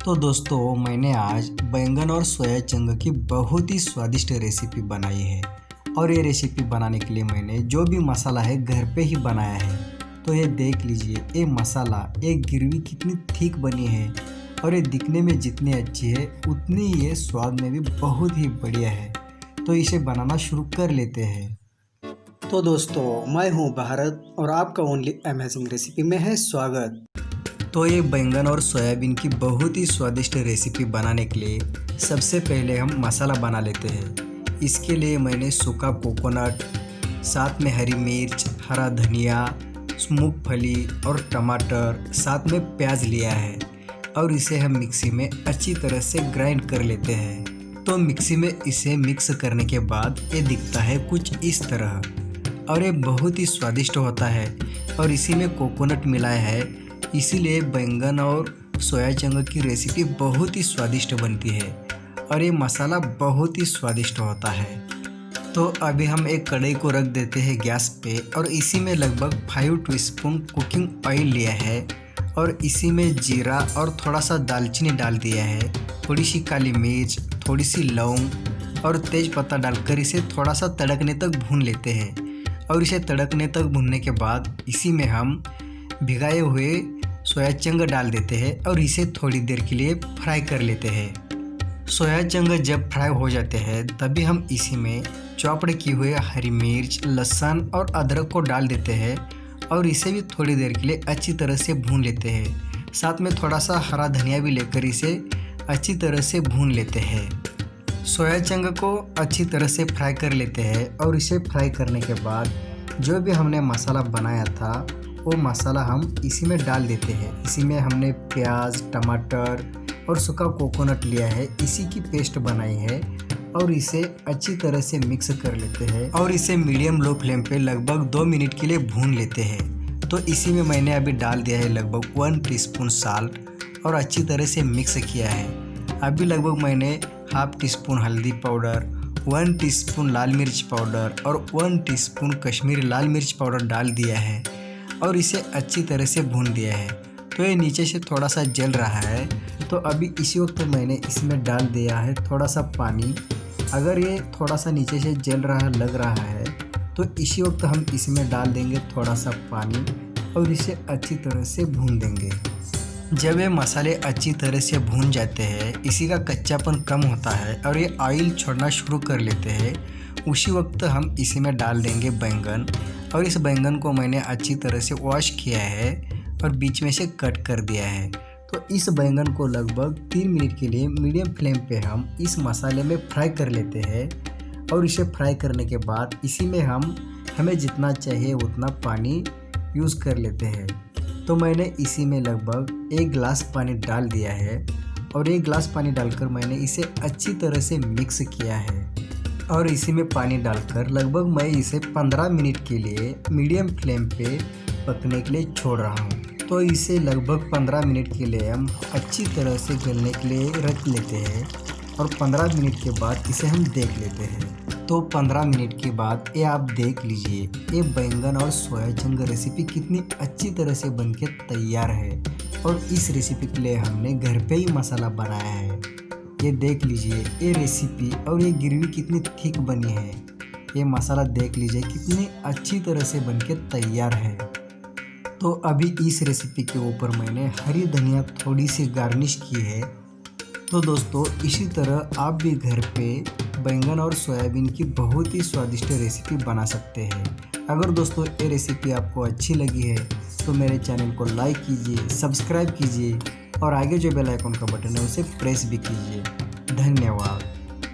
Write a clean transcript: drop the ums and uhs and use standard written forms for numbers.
तो दोस्तों मैंने आज बैंगन और सोया चंक की बहुत ही स्वादिष्ट रेसिपी बनाई है। और ये रेसिपी बनाने के लिए मैंने जो भी मसाला है घर पे ही बनाया है। तो ये देख लीजिए, ये मसाला, ये ग्रेवी कितनी थिक बनी है और ये दिखने में जितनी अच्छी है उतनी ये स्वाद में भी बहुत ही बढ़िया है। तो इसे बनाना शुरू कर लेते हैं। तो दोस्तों मैं हूं भारत और आपका ओनली अमेजिंग रेसिपी में है स्वागत। तो ये बैंगन और सोयाबीन की बहुत ही स्वादिष्ट रेसिपी बनाने के लिए सबसे पहले हम मसाला बना लेते हैं। इसके लिए मैंने सूखा कोकोनट, साथ में हरी मिर्च, हरा धनिया, मूंगफली और टमाटर, साथ में प्याज लिया है और इसे हम मिक्सी में अच्छी तरह से ग्राइंड कर लेते हैं। तो मिक्सी में इसे मिक्स करने के बाद ये दिखता है कुछ इस तरह और ये बहुत ही स्वादिष्ट होता है। और इसी में कोकोनट मिलाया है, इसीलिए बैंगन और सोया चंक की रेसिपी बहुत ही स्वादिष्ट बनती है और ये मसाला बहुत ही स्वादिष्ट होता है। तो अभी हम एक कढ़ाई को रख देते हैं गैस पे और इसी में लगभग 5 टीस्पून कुकिंग ऑयल लिया है और इसी में जीरा और थोड़ा सा दालचीनी डाल दिया है, थोड़ी सी काली मिर्च, थोड़ी सी लौंग और तेज पत्ता डालकर इसे थोड़ा सा तड़कने तक भून लेते हैं। और इसे तड़कने तक भूनने के बाद इसी में हम भिगाए हुए सोया चंक डाल देते हैं और इसे थोड़ी देर के लिए फ्राई कर लेते हैं। सोया चंक जब फ्राई हो जाते हैं तभी हम इसी में चॉप्ड किए हुए हरी मिर्च, लहसुन और अदरक को डाल देते हैं और इसे भी थोड़ी देर के लिए अच्छी तरह से भून लेते हैं। साथ में थोड़ा सा हरा धनिया भी लेकर इसे अच्छी तरह से भून लेते हैं। सोया चंक को अच्छी तरह से फ्राई कर लेते हैं और इसे फ्राई करने के बाद जो भी हमने मसाला बनाया था वो मसाला हम इसी में डाल देते हैं। इसी में हमने प्याज, टमाटर और सूखा कोकोनट लिया है, इसी की पेस्ट बनाई है और इसे अच्छी तरह से मिक्स कर लेते हैं और इसे मीडियम लो फ्लेम पे लगभग 2 मिनट के लिए भून लेते हैं। तो इसी में मैंने अभी डाल दिया है लगभग 1 टीस्पून साल्ट और अच्छी तरह से मिक्स किया है। अभी लगभग मैंने हाफ टीस्पून हल्दी पाउडर, 1 टीस्पून लाल मिर्च पाउडर और 1 टीस्पून कश्मीरी लाल मिर्च पाउडर डाल दिया है और इसे अच्छी तरह से भून दिया है। तो ये नीचे से थोड़ा सा जल रहा है, तो अभी इसी वक्त मैंने इसमें डाल दिया है थोड़ा सा पानी। अगर ये थोड़ा सा नीचे से जल रहा लग रहा है तो इसी वक्त हम इसमें डाल देंगे थोड़ा सा पानी और इसे अच्छी तरह से भून देंगे। जब ये मसाले अच्छी तरह से भून जाते हैं, इसी का कच्चापन कम होता है और ये ऑयल छोड़ना शुरू कर लेते हैं, उसी वक्त हम इसी में डाल देंगे बैंगन। और इस बैंगन को मैंने अच्छी तरह से वॉश किया है और बीच में से कट कर दिया है। तो इस बैंगन को लगभग 3 मिनट के लिए मीडियम फ्लेम पे हम इस मसाले में फ्राई कर लेते हैं और इसे फ्राई करने के बाद इसी में हमें जितना चाहिए उतना पानी यूज़ कर लेते हैं। तो मैंने इसी में लगभग 1 गिलास पानी डाल दिया है और 1 गिलास पानी डालकर मैंने इसे अच्छी तरह से मिक्स किया है और इसी में पानी डालकर लगभग मैं इसे 15 मिनट के लिए मीडियम फ्लेम पे पकने के लिए छोड़ रहा हूँ। तो इसे लगभग 15 मिनट के लिए हम अच्छी तरह से गलने के लिए रख लेते हैं और 15 मिनट के बाद इसे हम देख लेते हैं। तो 15 मिनट के बाद ये आप देख लीजिए, ये बैंगन और सोया चंक रेसिपी कितनी अच्छी तरह से बनके तैयार है। और इस रेसिपी के लिए हमने घर पे ही मसाला बनाया है। ये देख लीजिए, ये रेसिपी और ये ग्रेवी कितनी थिक बनी है। ये मसाला देख लीजिए कितनी अच्छी तरह से बनके तैयार है। तो अभी इस रेसिपी के ऊपर मैंने हरी धनिया थोड़ी सी गार्निश की है। तो दोस्तों इसी तरह आप भी घर पे बैंगन और सोयाबीन की बहुत ही स्वादिष्ट रेसिपी बना सकते हैं। अगर दोस्तों ये रेसिपी आपको अच्छी लगी है तो मेरे चैनल को लाइक कीजिए, सब्सक्राइब कीजिए और आगे जो बेल आइकन का बटन है उसे प्रेस भी कीजिए। धन्यवाद।